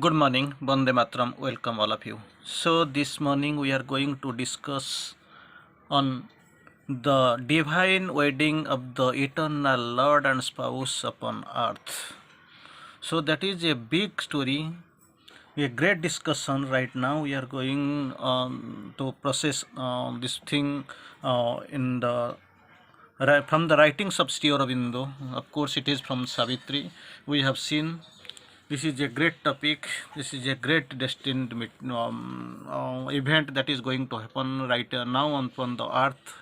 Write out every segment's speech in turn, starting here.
Good morning, Bande Matram. Welcome all of you. So this morning we are going to discuss on the divine wedding of the eternal Lord and spouse upon earth. So that is a big story, a great discussion. Right now we are going to process this thing in the from the writings of Sri Aurobindo. Of course, it is from Savitri. We have seen this is a great topic. This is a great destined event that is going to happen right now upon the earth.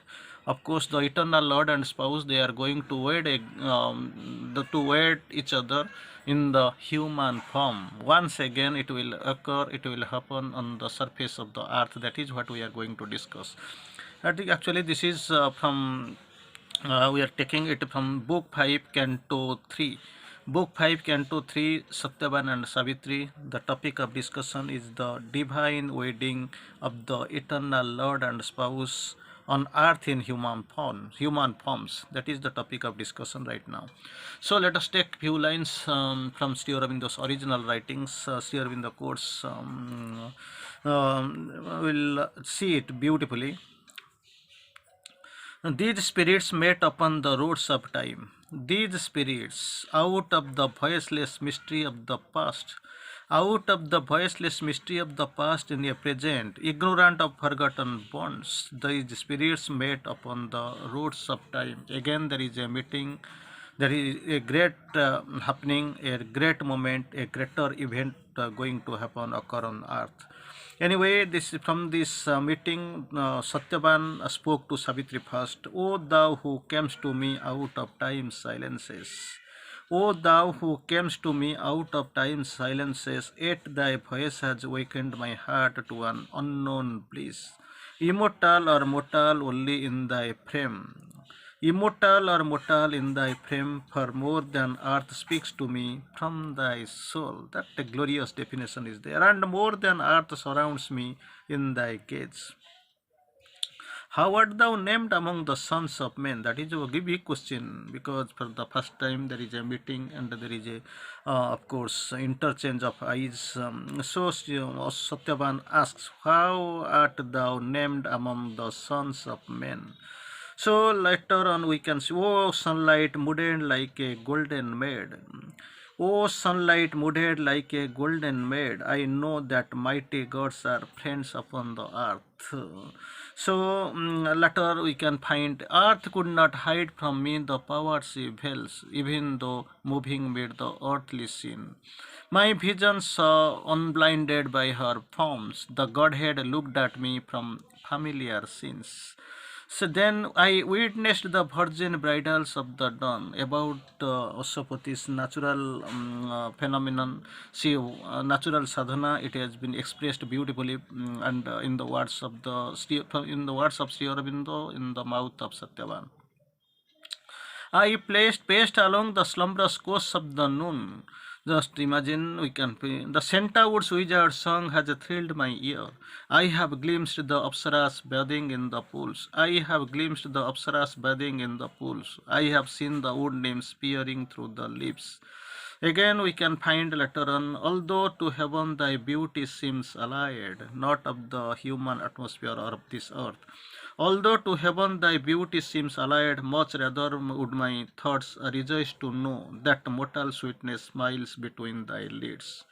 Of course, the eternal Lord and spouse, they are going to to wed each other in the human form. Once again, it will occur. It will happen on the surface of the earth. That is what we are going to discuss. I think actually this is from we are taking it from book 5 canto 3. Book 5 canto 3, Satyavan and Savitri. The topic of discussion is the divine wedding of the eternal Lord and spouse on earth in human forms. That is the topic of discussion right now. So let us take few lines from Sri Aurobindo's original writings. Sri Aurobindo quotes will see it beautifully. These spirits met upon the roads of time. These spirits, out of the voiceless mystery of the past, out of the voiceless mystery of the past in a present, ignorant of forgotten bonds, these spirits met upon the roads of time. Again, there is a meeting, there is a great happening, a great moment, a greater event going to happen, occur on earth. Anyway, this from this meeting, Satyavan spoke to Savitri first. O thou who camest to me out of time's silences. O thou who camest to me out of time's silences, yet thy voice has awakened my heart to an unknown bliss. Immortal or mortal only in thy frame. Immortal or mortal in thy frame, for more than earth speaks to me from thy soul. That a glorious definition is there. And more than earth surrounds me in thy gaze. How art thou named among the sons of men? That is a big question, because for the first time there is a meeting and there is a, of course, interchange of eyes. So Satyavan asks, how art thou named among the sons of men? So later on we can see, oh sunlight mooded like a golden maid. Oh sunlight mooded like a golden maid, I know that mighty gods are friends upon the earth. So later we can find, earth could not hide from me the power she veils, even though moving mid the earthly scene. My vision saw unblinded by her forms, the Godhead looked at me from familiar scenes. So then I witnessed the virgin bridals of the dawn, about Asapati's natural phenomenon. See, natural sadhana. It has been expressed beautifully, and in the words of Sri Aurobindo, in the mouth of Satyavan. I paced along the slumberous course of the noon. Just imagine, we can the centaur's wizard song has thrilled my ear. I have glimpsed the apsaras bathing in the pools. I have glimpsed the apsaras bathing in the pools. I have seen the wood nymphs peering through the leaves. Again, we can find later on, although to heaven thy beauty seems allied, not of the human atmosphere or of this earth. Although to heaven thy beauty seems allied, much rather would my thoughts rejoice to know that mortal sweetness smiles between thy lids.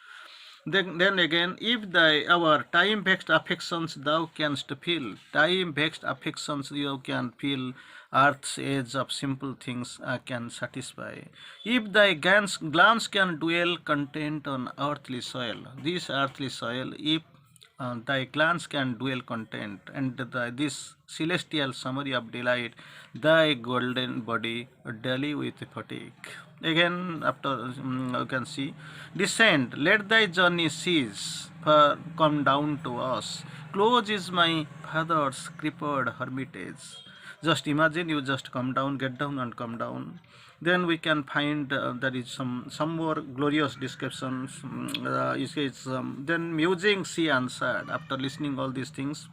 Then again, if our time vexed affections thou canst feel, time vexed affections thou can feel, earth's edge of simple things can satisfy. If thy glance can dwell content on earthly soil, this earthly soil, if thy glance can dwell content, and this celestial summary of delight, thy golden body daily with fatigue. Again, after you can see, descend, let thy journey cease, for come down to us. Close is my father's crippled hermitage. Just imagine, you just come down, get down and come down. Then we can find there is some more glorious descriptions. It says, then musing she answered, after listening all these things.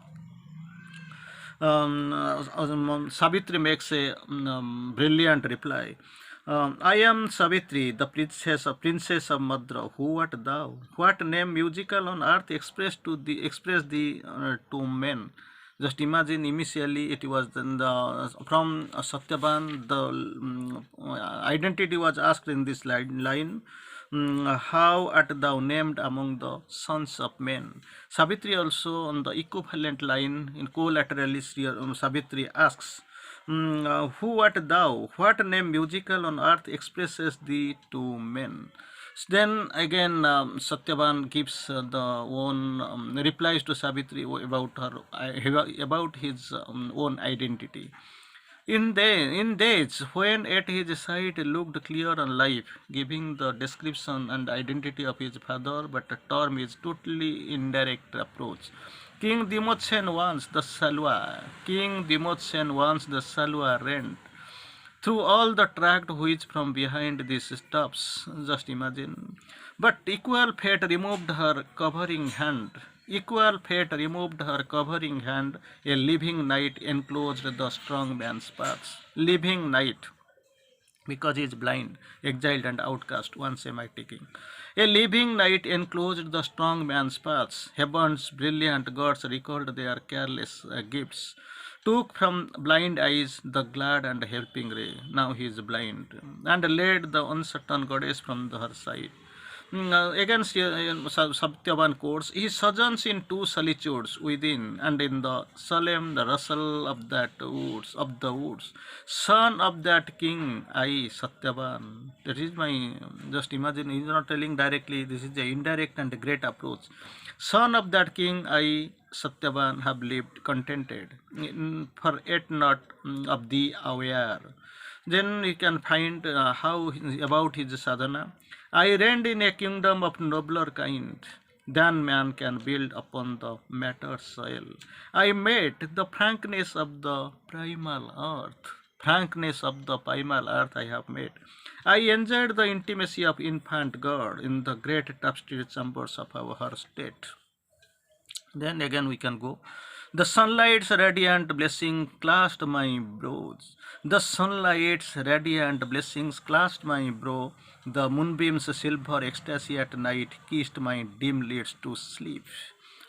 Savitri makes a brilliant reply. I am Savitri, the princess of Madra. Who art thou? What name musical on earth express the to men? Just imagine. Initially, it was from Satyavan. The identity was asked in this line. How art thou named among the sons of men? Savitri also on the equivalent line in collaterally, Savitri asks, who art thou? What name musical on earth expresses thee to men? Then again, Satyavan gives the own replies to Savitri about about his own identity. In days when at his sight looked clear and life, giving the description and identity of his father, but the term is totally indirect approach. King Dimotsen wants the Salwa. King Dimotsen wants the Salwa rent. Through all the tract which from behind these stops, just imagine. But equal fate removed her covering hand. Equal fate removed her covering hand. A living night enclosed the strong man's paths. Living night, because he is blind, exiled, and outcast. Once am I taking. A living night enclosed the strong man's paths. Heaven's brilliant gods recalled their careless gifts, took from blind eyes the glad and helping ray. Now he is blind, and led the uncertain goddess from her side. Against Satyavan quotes, he sojourns in two solitudes within and in the solemn rustle of the woods. Son of that king, I Satyavan. That is my just imagine. He's not telling directly. This is the indirect and great approach. Son of that king, I Satyavan have lived contented, for yet not of the aware. Then you can find about his sadhana. I reigned in a kingdom of nobler kind than man can build upon the matter soil. I met the frankness of the primal earth. Frankness of the primal earth I have met. I enjoyed the intimacy of infant God in the great tapestry chambers of our state. Then again we can go. The sunlight's radiant blessing clasped my brows. The sunlight's radiant blessings clasped my brow. The moonbeam's silver ecstasy at night kissed my dim lids to sleep.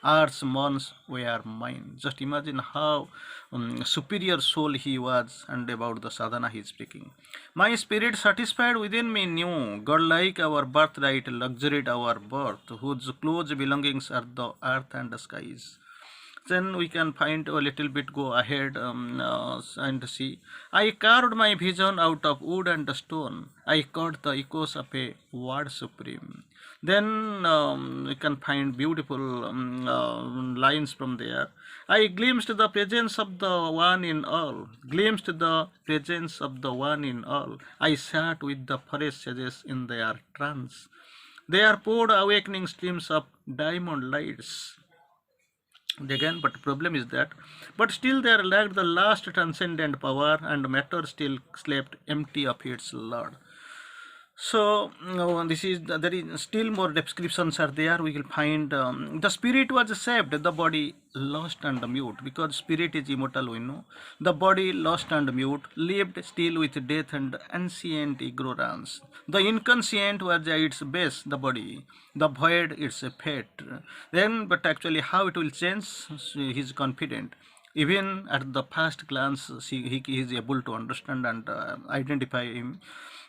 Earth's months were mine. Just imagine how superior soul he was, and about the sadhana he is speaking. My spirit satisfied within me knew, godlike our birthright luxuried our birth, whose close belongings are the earth and the skies. Then we can find a little bit go ahead and see. I carved my vision out of wood and stone. I caught the echoes of a word supreme. Then we can find beautiful lines from there. I glimpsed the presence of the one in all. Glimpsed the presence of the one in all. I sat with the forest sages in their trance. There poured awakening streams of diamond lights. Again, but problem is that, but still there lacked the last transcendent power, and matter still slept empty of its Lord. So this is there is still more descriptions are there. We will find the spirit was saved, the body lost and mute, because spirit is immortal. We know the body lost and mute, lived still with death and ancient ignorance. The inconscient was at its base, the body, the void its fate. Then, but actually, how it will change, he is confident. Even at the first glance, he is able to understand and identify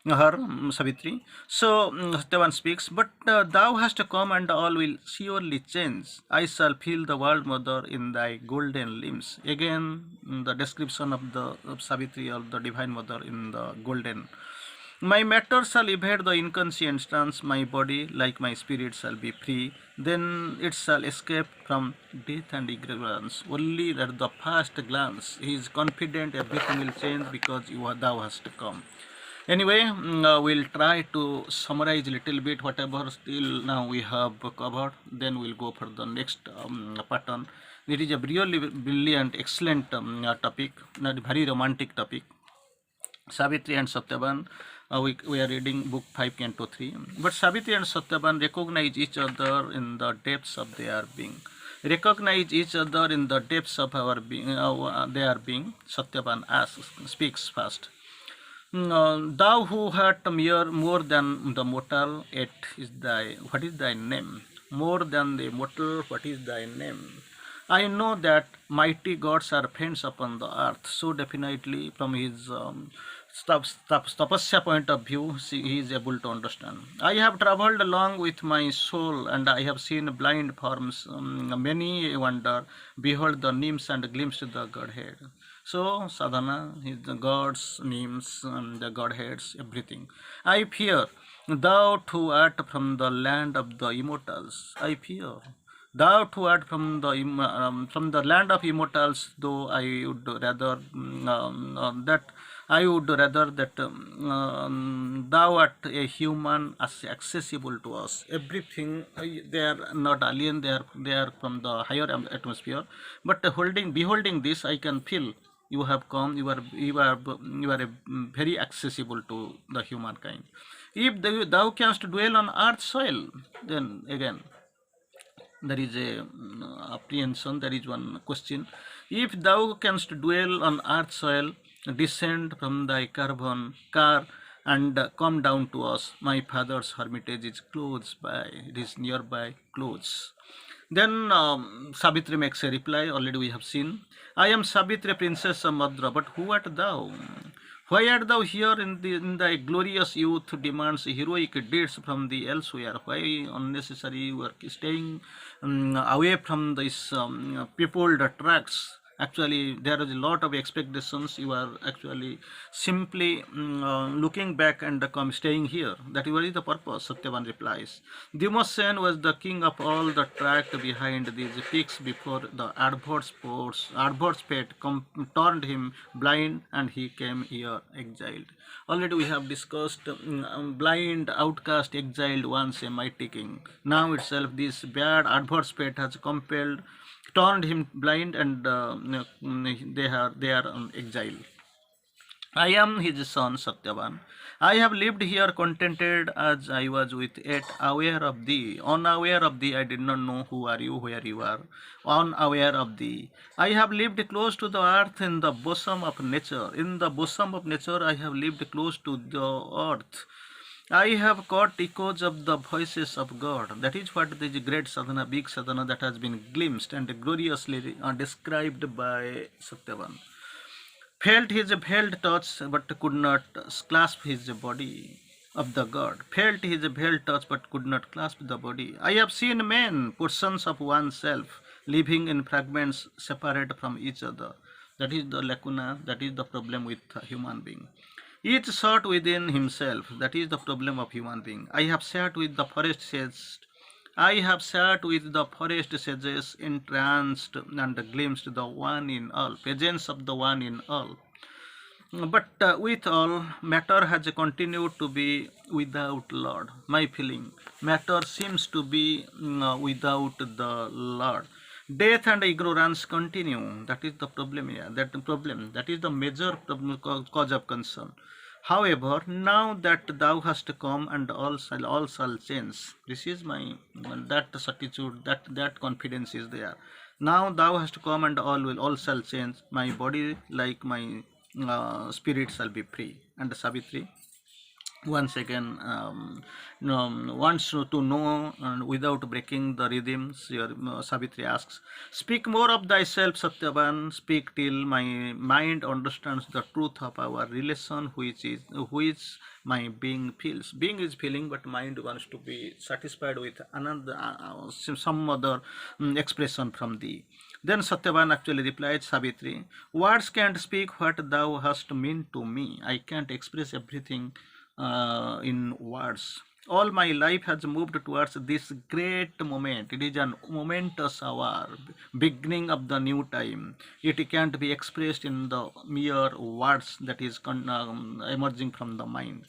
her, Savitri. So Satyavan speaks, but thou hast come and all will surely change. I shall feel the world mother in thy golden limbs. Again, the description of the Savitri or the divine mother in the golden. My matter shall evade the inconscient stance, my body, like my spirit, shall be free. Then it shall escape from death and ignorance. Only at the first glance, he is confident everything will change because thou hast come. Anyway, we'll try to summarize a little bit whatever still now we have covered. Then we'll go for the next pattern. It is a really brilliant, excellent topic, not very romantic topic. Savitri and Satyavan, we are reading book 5, Canto 3. But Savitri and Satyavan recognize each other in the depths of their being. Recognize each other in the depths of our being, their being. Satyavan speaks first. Thou who art more than the mortal, yet is thy what is thy name? More than the mortal, what is thy name? I know that mighty gods are friends upon the earth. So definitely, from his tapasya point of view, he is able to understand. I have traveled along with my soul, and I have seen blind forms. Many wonder. Behold the names and glimpse the Godhead. So sadhana is the gods, names, the Godheads, everything. I fear thou who art from the land of the immortals. I fear. Thou who art from the land of immortals, though I would rather that I would rather that thou art a human as accessible to us. Everything they are not alien; they are from the higher atmosphere. But beholding this, I can feel you have come. You are very accessible to the humankind. If thou canst dwell on earth's soil, then again there is a apprehension, there is one question. If thou canst dwell on earth's soil, descend from thy carbon car and come down to us. My father's hermitage is close by, it is nearby, close. Then Savitri makes a reply, already we have seen. I am Savitri, princess of Madra, but who art thou? Why art thou here in thy glorious youth demands heroic deeds from the elsewhere? Why unnecessary you are staying away from these peopled tracks? Actually, there is a lot of expectations. You are actually simply looking back and staying here. That is the purpose, Satyavan replies. Dumosen was the king of all the tract behind these peaks before the adverse fate turned him blind and he came here exiled. Already we have discussed blind, outcast, exiled once a mighty king. Now itself this bad adverse fate has turned him blind and they are on exile. I am his son Satyavan. I have lived here contented as I was with it, aware of thee. Unaware of thee, I did not know who are you, where you are. Unaware of thee. I have lived close to the earth in the bosom of nature. In the bosom of nature, I have lived close to the earth. I have caught echoes of the voices of God. That is what the great sadhana, big sadhana that has been glimpsed and gloriously described by Satyavan. Felt his veiled touch but could not clasp his body of the God. Felt his veiled touch but could not clasp the body. I have seen men, portions of oneself, living in fragments separate from each other. That is the lacuna, that is the problem with a human being. Each sought within himself, that is the problem of human being. I have sat with the forest sages. I have sat with the forest sages, entranced and glimpsed the one in all, presence of the one in all. But with all, matter has continued to be without Lord. My feeling, matter seems to be without the Lord. Death and ignorance continue. That is the problem here. That is the major problem, cause of concern. However, now that thou hast come and all shall change. This is my that certitude, that confidence is there. Now thou hast come and all shall change. My body like my spirit shall be free. And Savitri once again wants to know without breaking the rhythms. Your Savitri asks, speak more of thyself, Satyavan. Speak till my mind understands the truth of our relation, which my being feels. Being is feeling, but mind wants to be satisfied with another some other expression from thee. Then Satyavan actually replied, Savitri, words can't speak what thou hast meant to me. I can't express everything in words. All my life has moved towards this great moment. It is a momentous hour, beginning of the new time. It can't be expressed in the mere words that is emerging from the mind.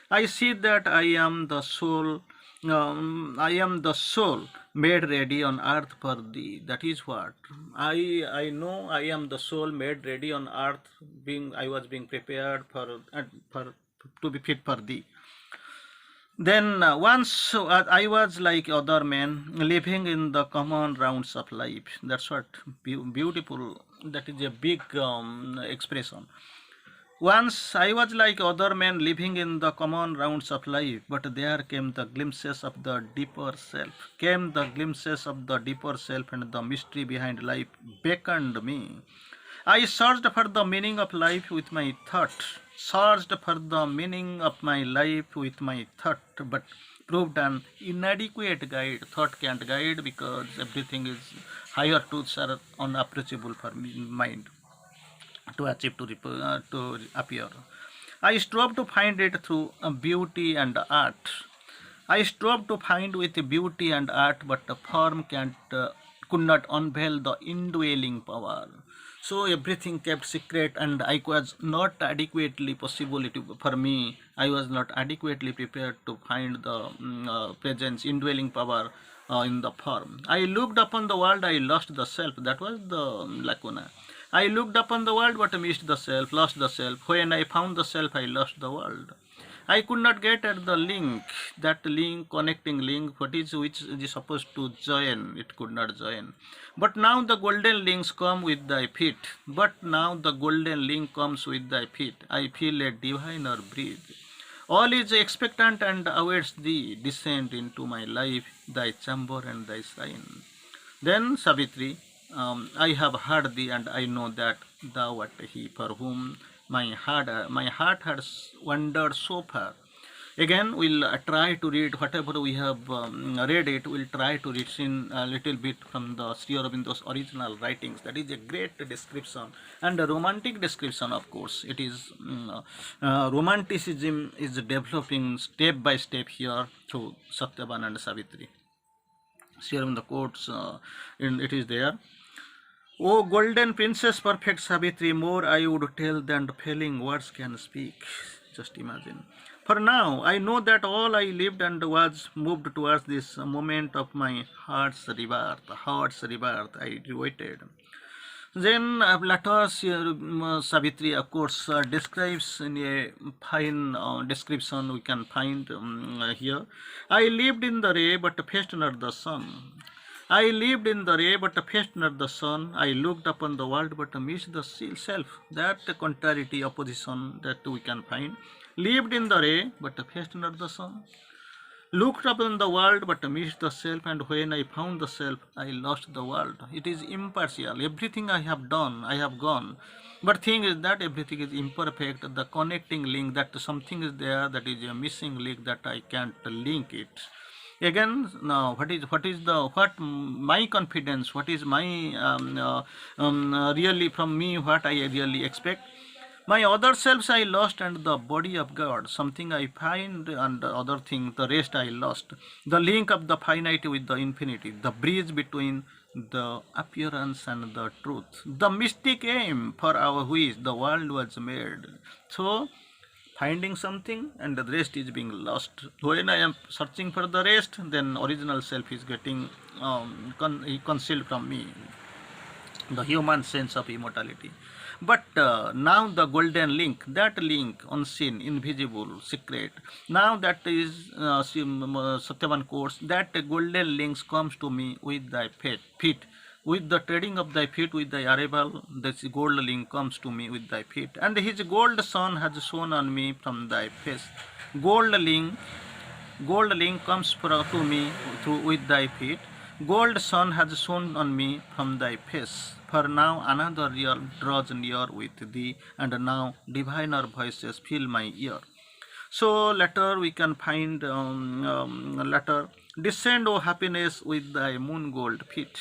I see that I am the soul made ready on earth for thee. That is what I know. I am the soul made ready on earth. I was being prepared for to be fit for thee. Then once I was like other men, living in the common rounds of life. That's what beautiful. That is a big expression. Once I was like other men living in the common rounds of life, but there came the glimpses of the deeper self, came the glimpses of the deeper self, and the mystery behind life beckoned me. I searched for the meaning of life with my thought, searched for the meaning of my life with my thought, but proved an inadequate guide. Thought can't guide because everything is higher truths are unapproachable for mind to achieve to appear. I strove to find it through beauty and art. I strove to find with beauty and art, but the form could not unveil the indwelling power. So everything kept secret, and I was not adequately possibility for me. I was not adequately prepared to find the presence, indwelling power in the form. I looked upon the world, I lost the self. That was the lacuna. I looked upon the world, but missed the self, lost the self. When I found the self, I lost the world. I could not get at the link, that link, connecting link, what is which is supposed to join, it could not join. But now the golden links come with thy feet. But now the golden link comes with thy feet. I feel a diviner breathe. All is expectant and awaits thee. Descend into my life, thy chamber and thy shrine. Then Savitri, I have heard thee, and I know that thou art he for whom my heart has wandered so far. Again, we'll try to read whatever we have read it. We'll try to read in a little bit from the Sri Aurobindo's original writings. That is a great description and a romantic description, of course. It is romanticism is developing step by step here through Satyavan and Savitri. Here in the quotes, it is there. O golden princess, perfect Savitri, more I would tell than failing words can speak. Just imagine. For now, I know that all I lived and was moved towards this moment of my heart's rebirth. Heart's rebirth, I waited. Then later, Savitri, of course, describes in a fine description we can find here. I lived in the ray, but faced not the sun. I lived in the ray, but faced not the sun. I looked upon the world, but missed the self. That contrariety, opposition that we can find. Lived in the ray, but faced not the sun. Looked upon the world, but missed the self, and when I found the self, I lost the world. It is impartial. Everything I have done, I have gone. But thing is that everything is imperfect. The connecting link, that something is there, that is a missing link that I can't link it. Again, now what my confidence, what is my really from me, what I really expect. My other selves I lost, and the body of God, something I find, and the other thing, the rest I lost. The link of the finite with the infinity, the bridge between the appearance and the truth, the mystic aim for our which the world was made. So, finding something and the rest is being lost. When I am searching for the rest, then original self is getting concealed from me, the human sense of immortality. But now the golden link, that link, unseen, invisible, secret, now that is Satyavan quotes, that golden link comes to me with thy feet. With the treading of thy feet, with thy arrival, this gold link comes to me with thy feet. And his gold sun has shone on me from thy face. Gold link Gold link comes to me through with thy feet. Gold sun has shone on me from thy face. For now another realm draws near with thee, and now diviner voices fill my ear. So later we can find later, descend, O happiness, with thy moon gold feet.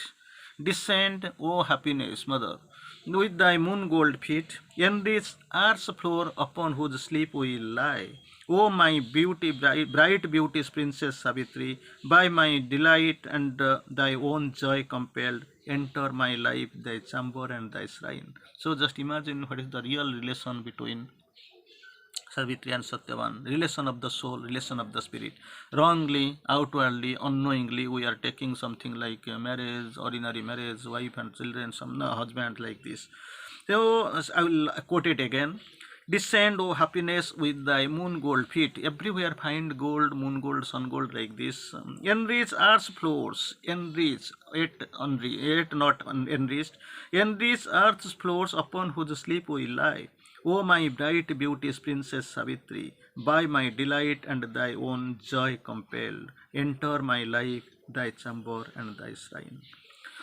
Descend, O happiness, mother, with thy moon gold feet, enrich earth's floor upon whose sleep we lie. O my beauty, bright beauty's princess Savitri, by my delight and thy own joy compelled, enter my life, thy chamber and thy shrine. So just imagine what is the real relation between Savitri and Satyavan, relation of the soul, relation of the spirit. Wrongly, outwardly, unknowingly, we are taking something like marriage, ordinary marriage, wife and children, some no, husband like this. So I will quote it again. Descend, O happiness, with thy moon gold feet. Everywhere find gold, moon gold, sun gold like this. Enrich earth's floors, enrich, yet not enriched. Enrich earth's floors upon whose sleep we lie. O my bright beauteous Princess Savitri, by my delight and thy own joy compelled, enter my life, thy chamber and thy shrine.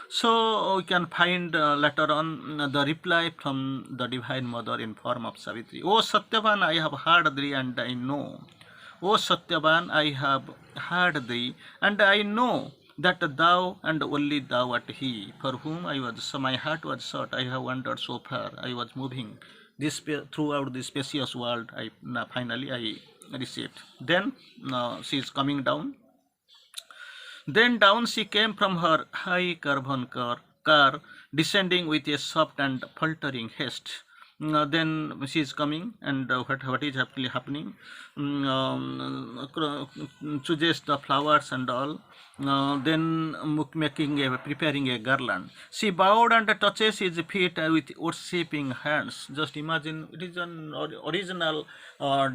So we can find later on the reply from the Divine Mother in form of Savitri. O Satyavan, I have heard thee and I know. O Satyavan, I have heard thee and I know that thou and only thou art he, for whom I was, so my heart was sought. I have wandered so far. I was moving this throughout this spacious world. Finally I received. Then she is coming down. Then down she came from her high carven car, descending with a soft and faltering haste. Then she is coming, and what is actually happening? Chooses the flowers and all. Then preparing a garland. She bowed and touches his feet with worshipping hands. Just imagine, it is an original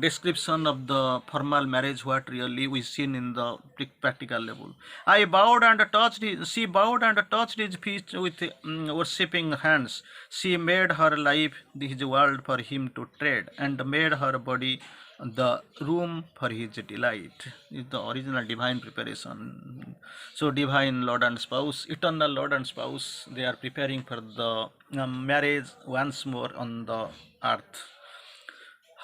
description of the formal marriage, what really we seen in the practical level. I bowed and touched his, she bowed and touched his feet with worshipping hands. She made her life his world for him to tread, and made her body the room for his delight. Is the original divine preparation. So divine Lord and spouse, eternal Lord and spouse, they are preparing for the marriage once more on the earth.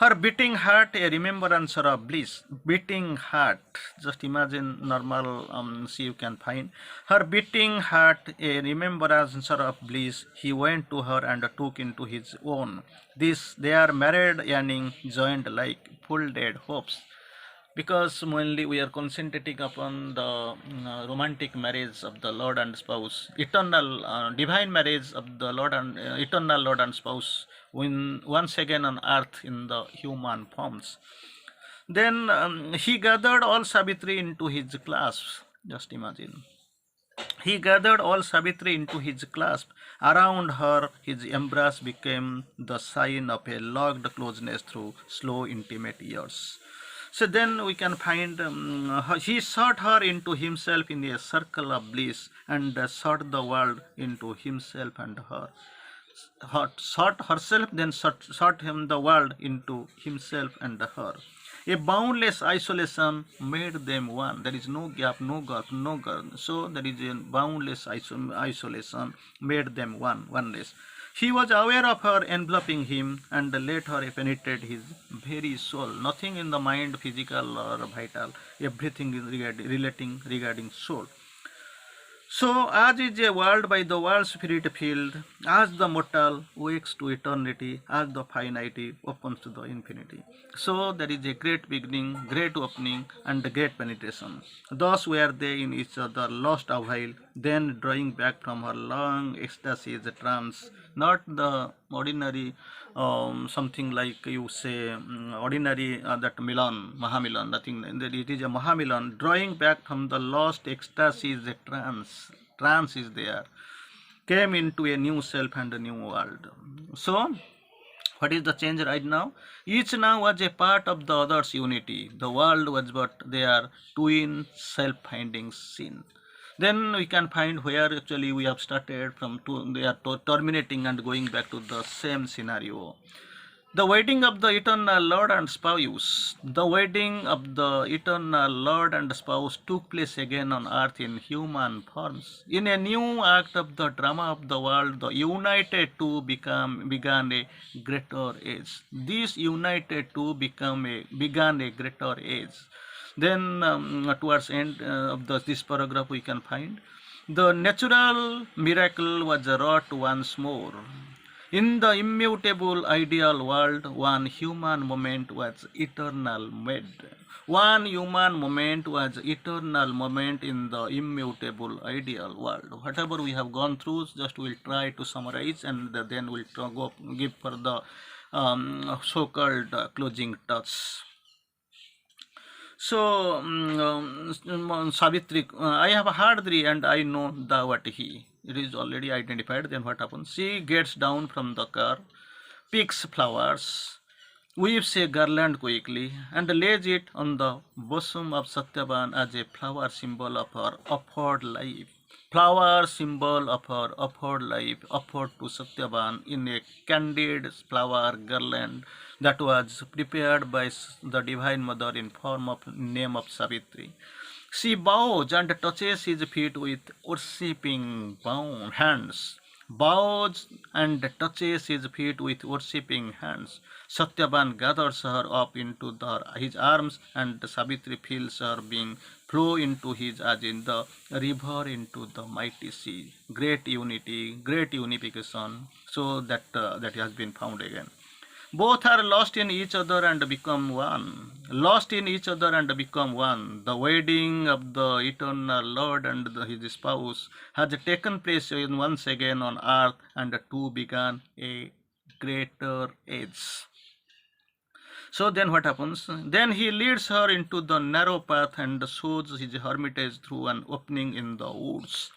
Her beating heart, a remembrance of bliss. Beating heart, just imagine normal, see you can find. Her beating heart, a remembrance of bliss. He went to her and took into his own. This, they are married yearning, joined like folded hopes. Because mainly we are concentrating upon the romantic marriage of the Lord and spouse, eternal divine marriage of the Lord and eternal Lord and spouse, when once again on earth in the human forms. Then he gathered all Savitri into his clasp. Just imagine. He gathered all Savitri into his clasp. Around her, his embrace became the sign of a locked closeness through slow, intimate years. So then we can find he sought her into himself in a circle of bliss, and sought the world into himself and her. Sought herself, then sought him the world into himself and her. A boundless isolation made them one. There is no gap, no gulf, no gulf. So there is a boundless isolation made them one, oneness. He was aware of her enveloping him and let her penetrate his very soul. Nothing in the mind, physical or vital. Everything is relating regarding soul. So, as is a world by the world spirit filled, as the mortal wakes to eternity, as the finite opens to the infinity. So, there is a great beginning, great opening, and great penetration. Thus were they in each other lost awhile, then drawing back from her long ecstasies trance, not the ordinary something like you say ordinary that Milan, Mahamilan, nothing. It is a Mahamilan, drawing back from the lost ecstasies, a trance. Trance is there. Came into a new self and a new world. So, what is the change right now? Each now was a part of the other's unity. The world was but their twin self-finding sin. Then we can find where actually we have started from, they are terminating and going back to the same scenario. The wedding of the eternal Lord and spouse, the wedding of the eternal Lord and spouse took place again on earth in human forms. In a new act of the drama of the world, the united two began a greater age. These united two began a greater age. Then towards end of this paragraph we can find the natural miracle was wrought once more. In the immutable ideal world, one human moment was eternal made. One human moment was eternal moment in the immutable ideal world. Whatever we have gone through, just we'll try to summarize and then we'll go give for the so-called closing touch. So, Savitri, I have heard thee and I know thou art he. It is already identified. Then what happens? She gets down from the car, picks flowers, weaves a garland quickly, and lays it on the bosom of Satyavan as a flower symbol of her offered life. Flower symbol of her offered life, offered to Satyavan in a candid flower garland that was prepared by the Divine Mother in form of name of Savitri. She bows and touches his feet with worshipping hands. Bows and touches his feet with worshipping hands. Satyavan gathers her up into his arms, and Savitri feels her being flow into his as in the river into the mighty sea. Great unity, great unification. So that has been found again. Both are lost in each other and become one. Lost in each other and become one. The wedding of the eternal Lord and his spouse has taken place once again on earth, and the two began a greater age. So then what happens? Then he leads her into the narrow path and shows his hermitage through an opening in the woods.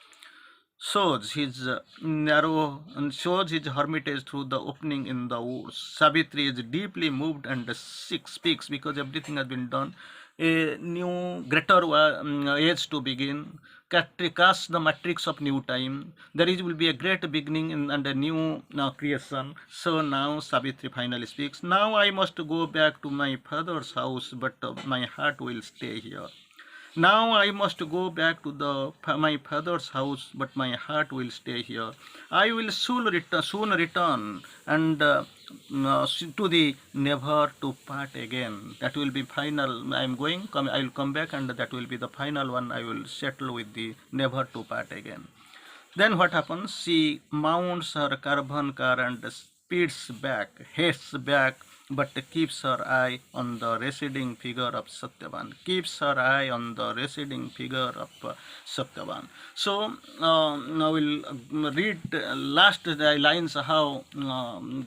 Shows his narrow and shows his hermitage through the opening in the woods. Savitri is deeply moved and speaks because everything has been done. A new greater age to begin. Cast the matrix of new time. There is will be a great beginning and a new creation. So now Savitri finally speaks. Now I must go back to my father's house, but my heart will stay here. Now I must go back to my father's house, but my heart will stay here. I will soon return and to the never to part again. That will be final. I am going. I will come back, and that will be the final one. I will settle with the never to part again. Then what happens? She mounts her caravan car and speeds back, hastes back, but keeps her eye on the receding figure of Satyavan. Keeps her eye on the receding figure of Satyavan. So now we'll read last lines how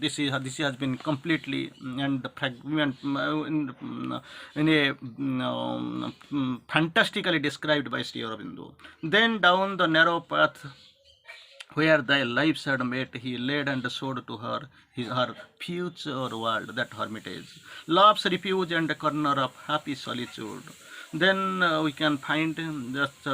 this has been completely and fragment in a fantastically described by Sri Aurobindo. Then down the narrow path where thy lives had met, he led and showed to her her future world, that hermitage, love's refuge and a corner of happy solitude. Then we can find just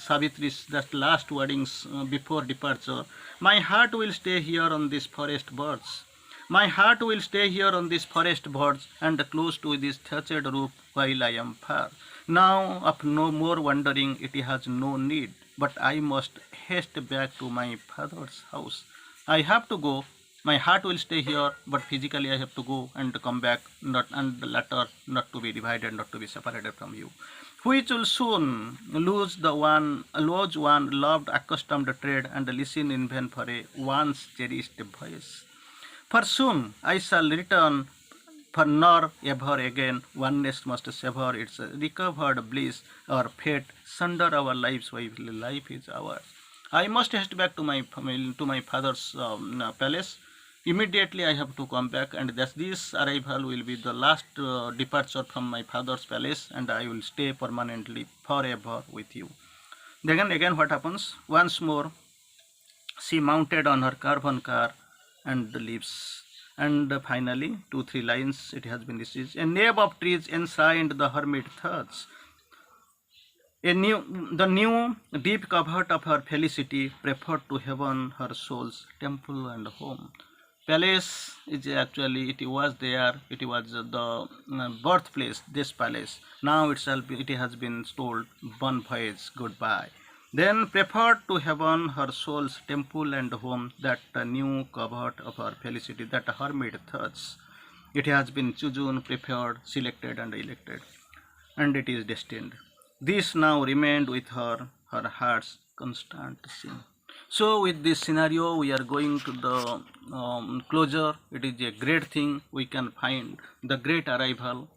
Savitri's that last wordings before departure. My heart will stay here on this forest birds. My heart will stay here on this forest birds and close to this thatched roof while I am far. Now of no more wandering it has no need, but I must haste back to my father's house. I have to go. My heart will stay here, but physically I have to go and come back, not and the latter not to be divided, not to be separated from you. Which will soon lose one loved accustomed trade and listen in vain for a once cherished voice. For soon I shall return, for nor ever again oneness must sever its recovered bliss or fate, sunder our lives while life is ours. I must haste back to my family, to my father's palace. Immediately I have to come back, and this arrival will be the last departure from my father's palace, and I will stay permanently forever with you. Then again what happens? Once more she mounted on her caravan car and leaves. And finally, 2-3 lines it has been received. A nave of trees enshrined the hermit thoughts. The new deep covert of her felicity preferred to heaven her soul's temple and home. Palace is actually, it was there, it was the birthplace, this palace. Now itself it has been told, bon voyage, goodbye. Then preferred to heaven her soul's temple and home, that new covert of her felicity, that hermit thoughts. It has been chosen, prepared, selected, and elected, and it is destined. This now remained with her heart's constant sin. So with this scenario, we are going to the closure. It is a great thing we can find, the great arrival,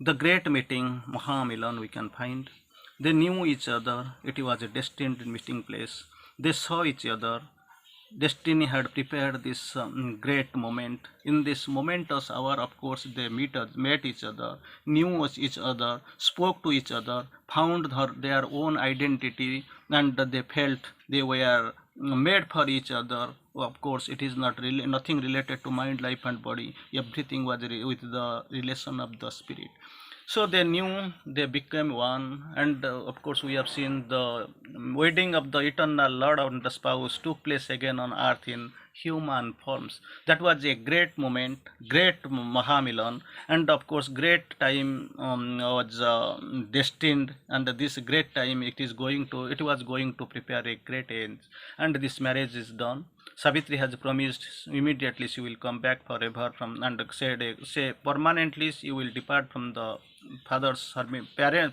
the great meeting, Mahamilan we can find. They knew each other. It was a destined meeting place. They saw each other. Destiny had prepared this great moment. In this momentous hour, of course, they met each other, knew each other, spoke to each other, found their own identity, and they felt they were made for each other. Of course, it is not really nothing related to mind, life, and body. Everything was with the relation of the spirit. So they knew, they became one, and of course, we have seen the wedding of the eternal Lord and the spouse took place again on earth in human forms. That was a great moment, great Mahamilan, and of course, great time was destined, and this great time it was going to prepare a great end, and this marriage is done. Savitri has promised immediately she will come back forever from, and say permanently she will depart from the father's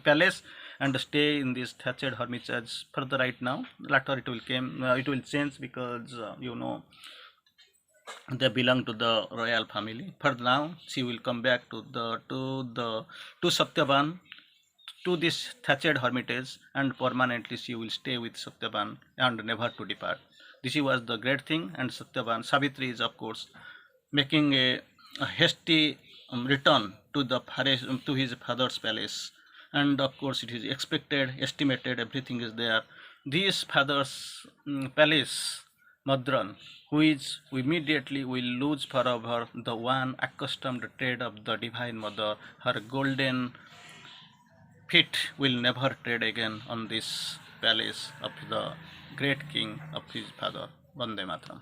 palace and stay in this thatched hermitage for the right now. Later it will change because they belong to the royal family. For now she will come back to Satyavan, to this thatched hermitage, and permanently she will stay with Satyavan and never to depart. This was the great thing, and Savitri is of course making a hasty return to to his father's palace, and of course it is expected, estimated, everything is there. This father's palace, Madran, which immediately will lose forever the one accustomed trade of the Divine Mother, her golden feet will never tread again on this palace of the great king of his father. Vande Mataram.